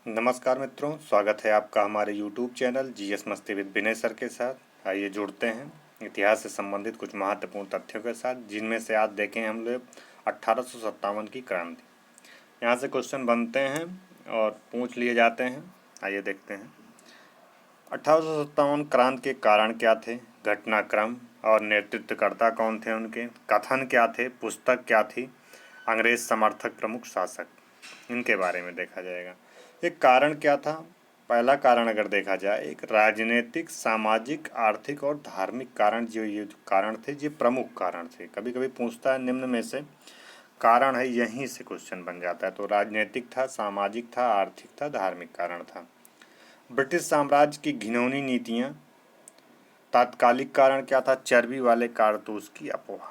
नमस्कार मित्रों, स्वागत है आपका हमारे YouTube चैनल जीएस मस्ती विद विनय सर के साथ। आइए जुड़ते हैं इतिहास से संबंधित कुछ महत्वपूर्ण तथ्यों के साथ, जिनमें से आज देखें हम लोग 1857 की क्रांति। यहाँ से क्वेश्चन बनते हैं और पूछ लिए जाते हैं। आइए देखते हैं 1857 क्रांति के कारण क्या थे, घटनाक्रम और नेतृत्वकर्ता कौन थे, उनके कथन क्या थे, पुस्तक क्या थी, अंग्रेज समर्थक प्रमुख शासक, इनके बारे में देखा जाएगा। एक कारण क्या था? पहला कारण अगर देखा जाए, एक राजनीतिक, सामाजिक, आर्थिक और धार्मिक कारण, जो ये कारण थे, ये प्रमुख कारण थे। कभी कभी पूछता है निम्न में से कारण है, यहीं से क्वेश्चन बन जाता है। तो राजनीतिक था, सामाजिक था, आर्थिक था, धार्मिक कारण था। ब्रिटिश साम्राज्य की घिनौनी नीतियां। तात्कालिक कारण क्या था? चर्बी वाले कारतूस की अफवाह,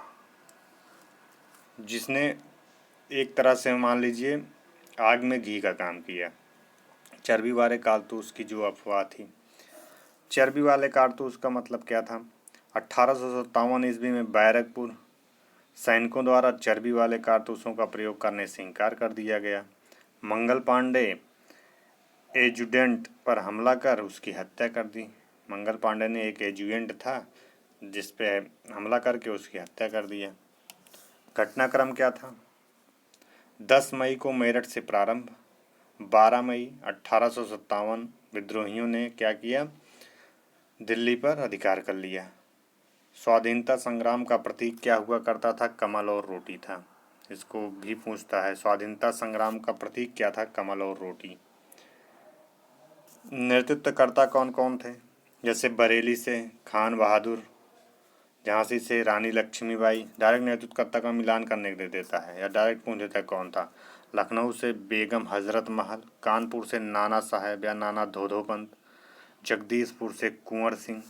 जिसने एक तरह से मान लीजिए आग में घी का काम किया। चर्बी वाले कारतूस की जो अफवाह थी, चर्बी वाले कारतूस का मतलब क्या था? 1857 ईस्वी में बैरकपुर सैनिकों द्वारा चर्बी वाले कारतूसों का प्रयोग करने से इनकार कर दिया गया। मंगल पांडे एजुडेंट पर हमला कर उसकी हत्या कर दी। मंगल पांडे ने एक एजुडेंट था जिस पे हमला करके उसकी हत्या कर दिया। घटनाक्रम क्या था? 10 मई को मेरठ से प्रारंभ, 12 मई 1857 विद्रोहियों ने क्या किया? दिल्ली पर अधिकार कर लिया। स्वाधीनता संग्राम का प्रतीक क्या हुआ करता था? कमल और रोटी था। इसको भी पूछता है, स्वाधीनता संग्राम का प्रतीक क्या था? कमल और रोटी। नेतृत्वकर्ता कौन कौन थे? जैसे बरेली से खान बहादुर, झांसी से रानी लक्ष्मीबाई। डायरेक्ट नेतृत्वकर्ता का मिलान करने के लिए देता है या डायरेक्ट पूछ देता है कौन था। लखनऊ से बेगम हजरत महल, कानपुर से नाना साहेब या नाना धोधोपंत, जगदीशपुर से कुंवर सिंह,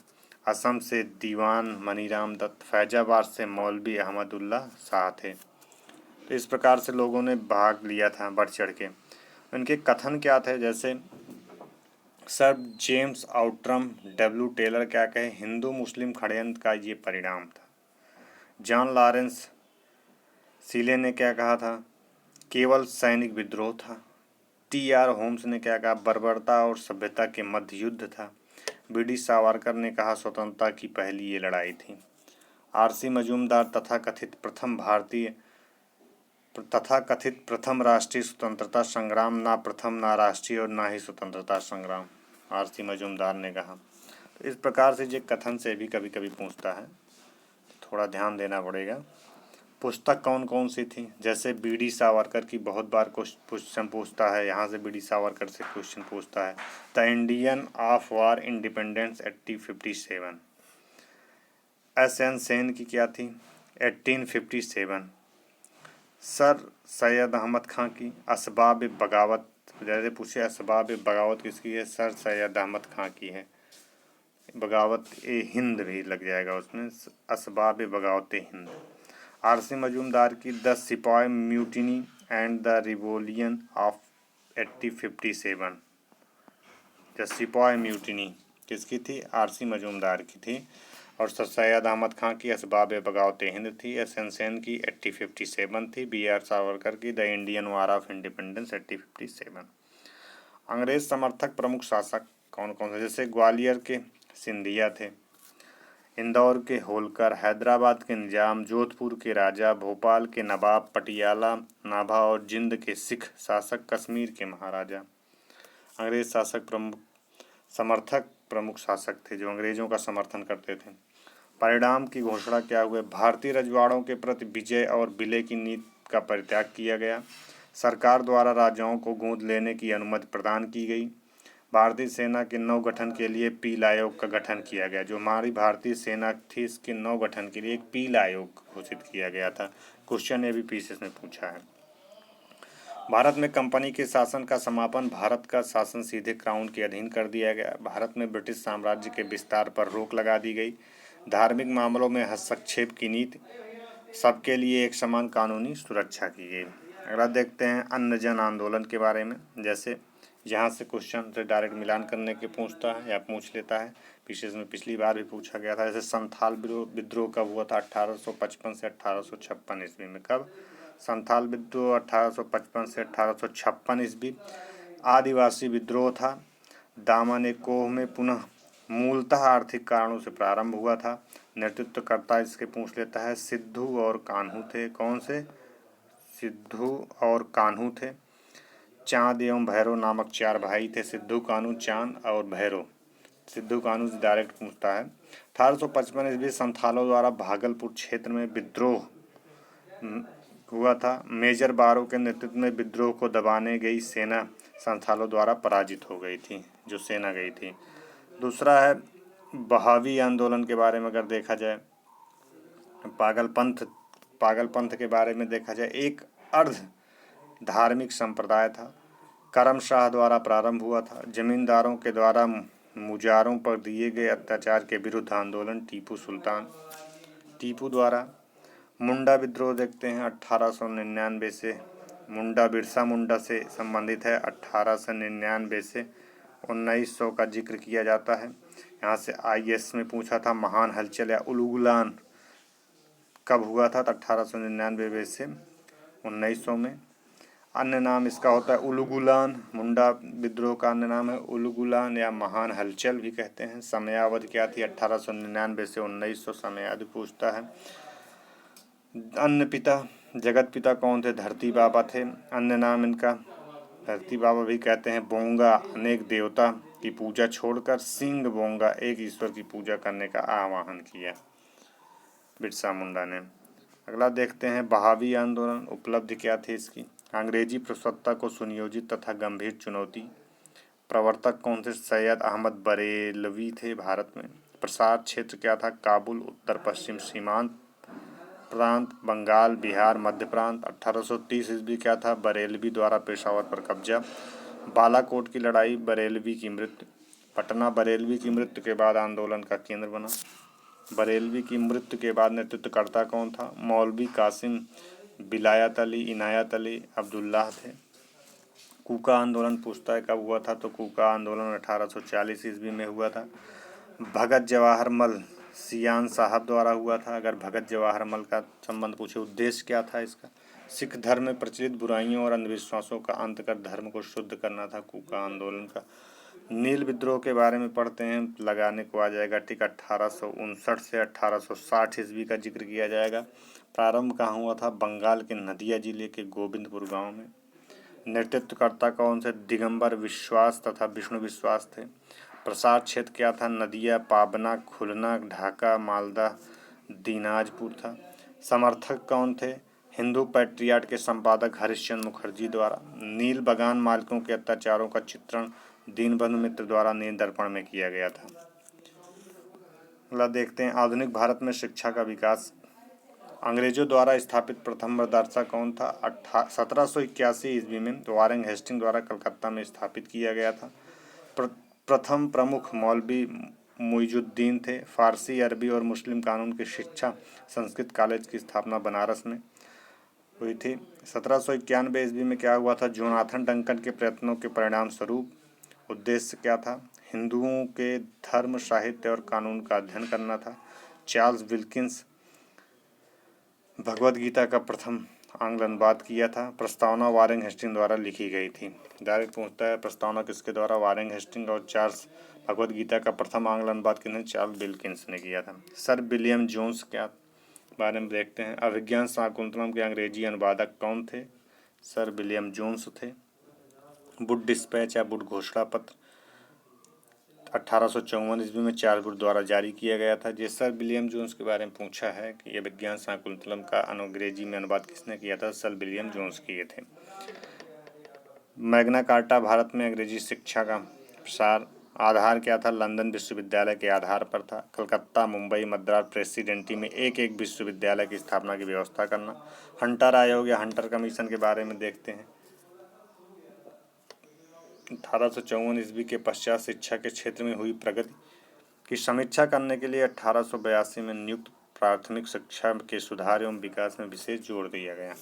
असम से दीवान मनीराम दत्त, फैजाबाद से मौलवी अहमदुल्ला शाह थे। तो इस प्रकार से लोगों ने भाग लिया था बढ़ चढ़ के। उनके कथन क्या थे? जैसे sir James Outram W Taylor क्या कहे, हिंदू मुस्लिम षड्यंत्र का ये परिणाम था। जॉन लॉरेंस सीले ने क्या कहा था? केवल सैनिक विद्रोह था। टी.आर. होम्स ने क्या कहा? बर्बरता और सभ्यता के मध्य युद्ध था। बी.डी. सावरकर ने कहा स्वतंत्रता की पहली ये लड़ाई थी। आर.सी. मजूमदार तथाकथित प्रथम राष्ट्रीय स्वतंत्रता संग्राम, ना प्रथम, ना राष्ट्रीय और ना ही स्वतंत्रता संग्राम, आर.सी. मजूमदार ने कहा। तो इस प्रकार से ये कथन से भी कभी कभी पूछता है, थोड़ा ध्यान देना पड़ेगा। पुस्तक कौन कौन सी थी? जैसे बी.डी. सावरकर की बहुत बार क्वेश्चन पूछता है, यहाँ से बी.डी. सावरकर से क्वेश्चन पूछता है। The Indian of war independence 1857। SN. Sen की क्या थी? 1857। सर सैयद अहमद खां की असबाब बगावत, जैसे पूछे असबाब बगावत किसकी है? सर सैयद अहमद खां की है। बगावत ए हिंद भी लग जाएगा उसमें, असबाब बगावत ए हिंद। आर.सी. मजूमदार की the sipahi mutiny and the revolution of 1857। The sipahi mutiny किसकी थी? आर.सी. मजूमदार की थी। और सर सैयद अहमद खां की असबाब बगावत हिंद थी। एस.एन. सेन की 1857 थी। बी.आर. सावरकर की the Indian war of independence 1857। अंग्रेज समर्थक प्रमुख शासक कौन कौन थे? जैसे ग्वालियर के सिंधिया थे, इंदौर के होलकर, हैदराबाद के निजाम, जोधपुर के राजा, भोपाल के नवाब, पटियाला, नाभा और जिंद के सिख शासक, कश्मीर के महाराजा। अंग्रेज समर्थक प्रमुख शासक थे जो अंग्रेजों का समर्थन करते थे। परिणाम की घोषणा क्या हुए? भारतीय रजवाड़ों के प्रति विजय और विलय की नीति का परित्याग किया गया। सरकार द्वारा राजाओं को गोद लेने की अनुमति प्रदान की गई। भारतीय सेना के नवगठन के लिए पील आयोग का गठन किया गया। जो हमारी भारतीय सेना थी, इसके नवगठन के लिए एक पील आयोग घोषित किया गया था। क्वेश्चन ये भी पीसीएस में पूछा है। भारत में कंपनी के शासन का समापन, भारत का शासन सीधे क्राउन के अधीन कर दिया गया। भारत में ब्रिटिश साम्राज्य के विस्तार पर रोक लगा दी गई। धार्मिक मामलों में हस्तक्षेप की नीति, सबके लिए एक समान कानूनी सुरक्षा की गई। अगला देखते हैं अन्न जन आंदोलन के बारे में। जैसे यहाँ से क्वेश्चन से डायरेक्ट मिलान करने के पूछता है या पूछ लेता है। पिछली बार भी पूछा गया था। जैसे संथाल विद्रोह कब हुआ था? 1855 से 1856 ईस्वी में। कब? संथाल विद्रोह 1855 से 1856 ईस्वी। आदिवासी विद्रोह था। दामन-ए-कोह में पुनः मूलतः आर्थिक कारणों से प्रारंभ हुआ था। नेतृत्वकर्ता इसके पूछ लेता है। सिद्धू और कान्हू थे। कौन से? सिद्धू और कान्हू थे। चांद एवं भैरव नामक 4 भाई थे। सिद्धू, कान्हू, चांद और भैरव। सिद्धू कान्हू से डायरेक्ट पूछता है। 1855 ईस्वी संथालों द्वारा भागलपुर क्षेत्र में विद्रोह हुआ था। मेजर बारो के नेतृत्व में विद्रोह को दबाने गई सेना संथालों द्वारा पराजित हो गई थी, जो सेना गई थी। दूसरा है बहावी आंदोलन के बारे में अगर देखा जाए, पागलपंथ के बारे में देखा जाए, एक अर्ध धार्मिक संप्रदाय था। करम शाह द्वारा प्रारंभ हुआ था। जमींदारों के द्वारा मुजारों पर दिए गए अत्याचार के विरुद्ध आंदोलन टीपू द्वारा। मुंडा विद्रोह देखते हैं 1899 से। मुंडा बिरसा मुंडा से संबंधित है। 1899 से 1900 का जिक्र किया जाता है। यहाँ से IAS में पूछा था महान हलचल या उलुगुलान कब हुआ था? तो 1899 से 1900 में। अन्य नाम इसका होता है उलुगुलान। मुंडा विद्रोह का अन्य नाम है उलुगुलान या महान हलचल भी कहते हैं। समयावधि क्या थी? 1899 से 1900 समयावधि पूछता है। अन्य पिता, जगत पिता कौन थे? धरती बाबा थे। अन्य नाम इनका धरती बाबा भी कहते हैं। बोंगा, अनेक देवता की पूजा छोड़कर सिंह बोंगा, एक ईश्वर की पूजा करने का आह्वान किया बिरसा मुंडा ने। अगला देखते हैं बहावी आंदोलन। उपलब्धि क्या थी इसकी? अंग्रेजी प्रभुसत्ता को सुनियोजित तथा गंभीर चुनौती। प्रवर्तक कौन थे? सैयद अहमद बरेलवी थे भारत में। प्रसार क्षेत्र क्या था? काबुल, उत्तर पश्चिम सीमांत प्रांत, बंगाल, बिहार, मध्य प्रांत। 1830 ईस्वी क्या था? बरेलवी द्वारा पेशावर पर कब्जा। बालाकोट की लड़ाई, बरेलवी की मृत्यु। पटना बरेलवी की मृत्यु के बाद आंदोलन का केंद्र बना। बरेलवी की मृत्यु के बाद नेतृत्वकर्ता कौन था? मौलवी कासिम, विलायत अली, इनायत अली, अब्दुल्लाह थे। कूका आंदोलन पूछता है कब हुआ था? तो कूका आंदोलन 1840 ईस्वी में हुआ था। भगत जवाहर मल सियान साहब द्वारा हुआ था। अगर भगत जवाहर मल का संबंध पूछे, उद्देश्य क्या था इसका? सिख धर्म में प्रचलित बुराइयों और अंधविश्वासों का अंत कर धर्म को शुद्ध करना था कूका आंदोलन का। नील विद्रोह के बारे में पढ़ते हैं, लगाने को आ जाएगा टिक। 1859 से 1860 ईस्वी का जिक्र किया जाएगा। प्रारंभ कहाँ हुआ था? बंगाल के नदिया जिले के गोविंदपुर गांव में। नेतृत्वकर्ता कौन से? दिगंबर विश्वास तथा विष्णु विश्वास थे। प्रसार क्षेत्र क्या था? नदिया, पाबना, खुलना, ढाका, मालदा, दीनाजपुर था। समर्थक कौन थे? हिंदू पैट्रियाट के संपादक हरिश्चंद्र मुखर्जी द्वारा। नील बगान मालिकों के अत्याचारों का चित्रण दीनबंधु मित्र द्वारा नील दर्पण में किया गया था। अगला देखते हैं आधुनिक भारत में शिक्षा का विकास। अंग्रेजों द्वारा स्थापित प्रथम मदरसा कौन था? 1781 ईस्वी में वारेन हेस्टिंग द्वारा कलकत्ता में स्थापित किया गया था। प्रथम प्रमुख मौलवी मुइजुद्दीन थे। फारसी, अरबी और मुस्लिम कानून की शिक्षा संस्कृत कॉलेज की स्थापना बनारस में हुई थी। 1791 ईस्वी में क्या हुआ था? जोनाथन डंकन के प्रयत्नों के परिणाम स्वरूप। उद्देश्य क्या था? हिंदुओं के धर्म, साहित्य और कानून का अध्ययन करना था। चार्ल्स विल्किंस भगवद गीता का प्रथम आंग्ल अनुवाद किया था। प्रस्तावना वारेन हेस्टिंग द्वारा लिखी गई थी। डायरेक्ट पूछता है प्रस्तावना किसके द्वारा? Warren Hasting. और चार्ल्स भगवद गीता का प्रथम आंग्ल अनुवाद किसने? चार्ल्स विल्किंस ने किया था। सर विलियम जोन्स क्या बारे में देखते हैं। अभिज्ञान शाकुंतलम के अंग्रेजी अनुवादक कौन थे? सर विलियम जोन्स थे। वुड डिस्पैच या वुड घोषणा पत्र 1854 ईस्वी में चार्ल्स वुड द्वारा जारी किया गया था। जिस सर विलियम जोन्स के बारे में पूछा है कि यह विज्ञान शाकुंतलम का अंग्रेजी में अनुवाद किसने किया था? सर विलियम जोन्स किए थे। मैग्ना कार्टा भारत में अंग्रेजी शिक्षा का प्रसार। आधार क्या था? लंदन विश्वविद्यालय के आधार पर था। कलकत्ता, मुंबई, मद्रास प्रेसिडेंसी में एक एक विश्वविद्यालय की स्थापना की व्यवस्था करना। हंटर आयोग या हंटर कमीशन के बारे में देखते हैं। 1854 ईस्वी के पश्चात शिक्षा के क्षेत्र में हुई प्रगति की समीक्षा करने के लिए 1882 में नियुक्त प्राथमिक शिक्षा के सुधार एवं विकास में विशेष जोर दिया गया।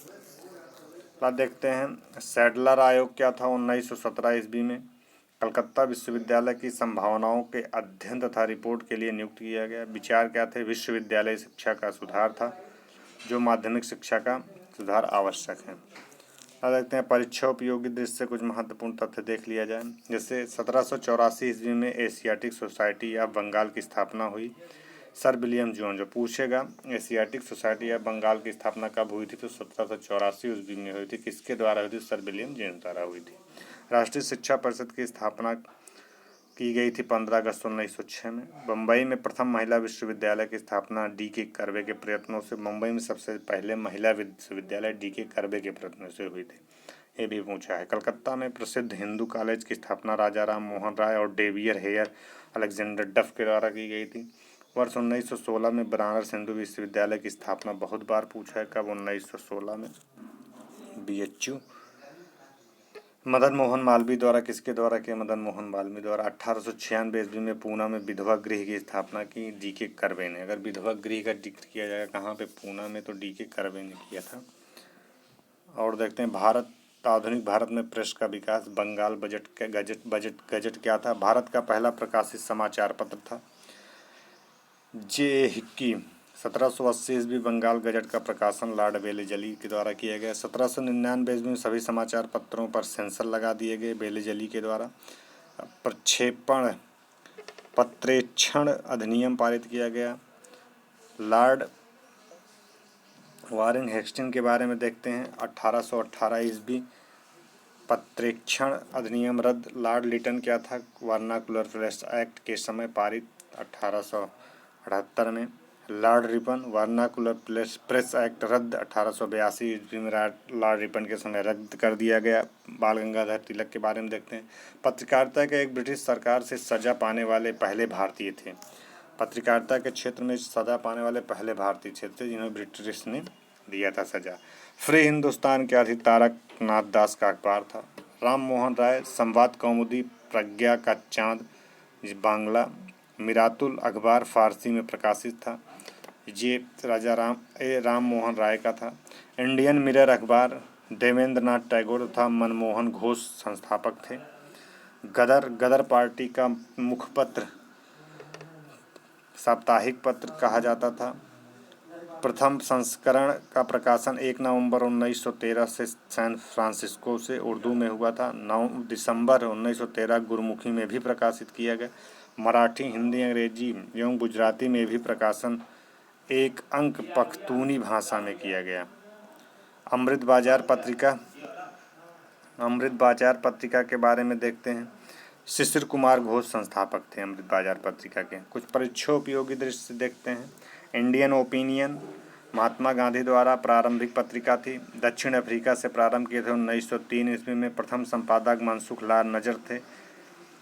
अब देखते हैं सैडलर आयोग क्या था? 1917 ईस्वी में कलकत्ता विश्वविद्यालय की संभावनाओं के अध्ययन तथा रिपोर्ट के लिए नियुक्त किया गया। विचार क्या थे? विश्वविद्यालय शिक्षा का सुधार था, जो माध्यमिक शिक्षा का सुधार आवश्यक है। अब देखते हैं परीक्षा उपयोगी दृष्टि से कुछ महत्वपूर्ण तथ्य देख लिया जाए। जैसे 1784 ईस्वी में एशियाटिक सोसाइटी या बंगाल की स्थापना हुई। सर विलियम जोन्स जो पूछेगा एशियाटिक सोसाइटी या बंगाल की स्थापना कब हुई थी, तो 1784 ईस्वी में हुई थी। किसके द्वारा हुई थी? सर विलियम जोन्स द्वारा हुई थी। राष्ट्रीय शिक्षा परिषद की स्थापना की गई थी 15 अगस्त 1906 में। मुंबई में प्रथम महिला विश्वविद्यालय की स्थापना D.K. कर्वे के प्रयत्नों से, मुंबई में सबसे पहले महिला विश्वविद्यालय D.K. कर्वे के प्रयत्नों से हुई थी, ये भी पूछा है। कलकत्ता में प्रसिद्ध हिंदू कॉलेज की स्थापना राजा राम मोहन राय और डेवियर हेयर अलेक्जेंडर डफ के द्वारा की गई थी। वर्ष 1916 में बनारस हिंदू विश्वविद्यालय की स्थापना बहुत बार पूछा है, कब? 1916 में। BHU मदन मोहन मालवीय द्वारा, किसके द्वारा किया? मदन मोहन मालवीय द्वारा। 1896 ईस्वी में पूना में विधवा गृह की स्थापना की D.K. कर्वे ने। अगर विधवा गृह का जिक्र किया जाएगा कहाँ पे? पूना में, तो D.K. कर्वे ने किया था। और देखते हैं आधुनिक भारत में प्रेस का विकास। बंगाल गजट क्या था? भारत का पहला प्रकाशित समाचार पत्र था। जे हिक्की 1780 ईस्वी बंगाल गजट का प्रकाशन लॉर्ड वेलेजली के द्वारा किया गया। 1799 ईस्वी में सभी समाचार पत्रों पर सेंसर लगा दिए गए वेलेजली के द्वारा। पत्रेक्षण अधिनियम पारित किया गया। लॉर्ड वारेन हेस्टिंग के बारे में देखते हैं। 1818 ईस्वी पत्रेक्षण अधिनियम रद्द। लॉर्ड लिटन क्या था? वर्नाकुलर प्रेस एक्ट के समय पारित 1878 में। Lord Ripon vernacular press act रद्द 1882 ईस्वी में लॉर्ड रिपन के समय रद्द कर दिया गया। बाल गंगाधर तिलक के बारे में देखते हैं। पत्रकारिता के एक ब्रिटिश सरकार से सजा पाने वाले पहले भारतीय थे। पत्रकारिता के क्षेत्र में सजा पाने वाले पहले भारतीय थे जिन्हें ब्रिटिश ने दिया था सजा। फ्री हिंदुस्तान क्या थी? तारक नाथ दास का अखबार था। राम मोहन राय संवाद कौमुदी, प्रज्ञा का चांद बांग्ला, मिरातुल अखबार फारसी में प्रकाशित था। ये राम मोहन राय का था। इंडियन मिरर अखबार देवेंद्र नाथ टैगोर तथा मनमोहन घोष संस्थापक थे। गदर पार्टी का मुखपत्र साप्ताहिक पत्र कहा जाता था। प्रथम संस्करण का प्रकाशन 1 नवंबर 1913 से सैन फ्रांसिस्को से उर्दू में हुआ था। 9 दिसंबर 1913 गुरमुखी में भी प्रकाशित किया गया। मराठी, हिंदी, अंग्रेजी एवं गुजराती में भी प्रकाशन 1 अंक पख्तूनी भाषा में किया गया। अमृत बाजार पत्रिका के बारे में देखते हैं। शिशिर कुमार घोष संस्थापक थे अमृत बाजार पत्रिका के। कुछ परीक्षा उपयोगी दृष्टि से देखते हैं। इंडियन ओपिनियन महात्मा गांधी द्वारा प्रारंभिक पत्रिका थी। दक्षिण अफ्रीका से प्रारंभ किए थे। 1903 ईस्वी में प्रथम संपादक मनसुख लाल नजर थे।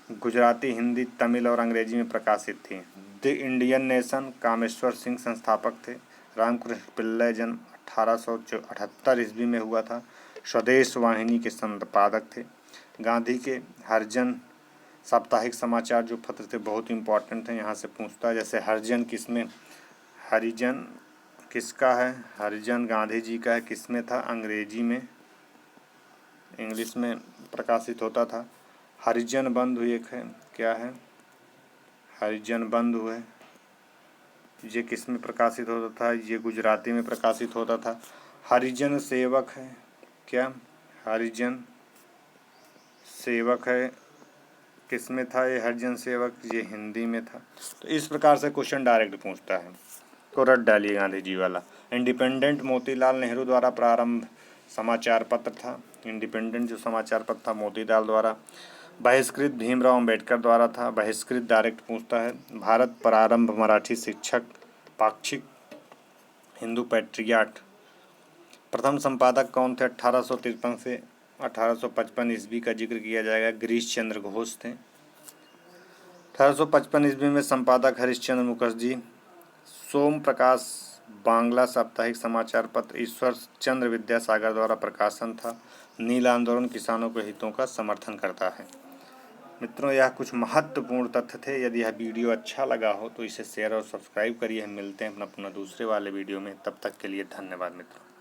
गुजराती, हिंदी, तमिल और अंग्रेजी में प्रकाशित थी। The Indian nation Kameshwar Singh संस्थापक थे। रामकृष्ण पिल्लई जन्म 1878 ईस्वी में हुआ था। स्वदेश वाहिनी के संपादक थे। गांधी के हरिजन साप्ताहिक समाचार जो पत्र थे बहुत इंपॉर्टेंट थे, यहाँ से पूछता है। जैसे हरिजन किसका है? हरिजन गांधी जी का है। किसमें था? अंग्रेजी में, इंग्लिश में प्रकाशित होता था। हरिजन बंधु एक है, क्या है? हरिजन बंधु है। ये किस में प्रकाशित होता था? ये गुजराती में प्रकाशित होता था। हरिजन सेवक है, क्या? हरिजन सेवक है, किस में था ये हरिजन सेवक? ये हिंदी में था। तो इस प्रकार से क्वेश्चन डायरेक्ट पूछता है, को रट डालिए गांधी जी वाला। इंडिपेंडेंट मोतीलाल नेहरू द्वारा प्रारंभ समाचार पत्र था। इंडिपेंडेंट जो समाचार पत्र था मोतीलाल द्वारा। बहिष्कृत भीमराव अंबेडकर द्वारा था। बहिष्कृत डायरेक्ट पूछता है। भारत प्रारंभ मराठी शिक्षक पाक्षिक हिंदू पैट्रियाट। प्रथम संपादक कौन थे? 1853 से 1855 ईस्वी का जिक्र किया जाएगा। गिरीश चंद्र घोष थे। 1855 ईस्वी में संपादक हरिश्चंद्र मुखर्जी। सोम प्रकाश बांग्ला साप्ताहिक समाचार पत्र ईश्वर चंद्र विद्यासागर द्वारा प्रकाशन था। नील आंदोलन किसानों के हितों का समर्थन करता है। मित्रों, यह कुछ महत्वपूर्ण तथ्य थे। यदि यह वीडियो अच्छा लगा हो तो इसे शेयर और सब्सक्राइब करिए। हम मिलते हैं अपना पुनः दूसरे वाले वीडियो में। तब तक के लिए धन्यवाद मित्रों।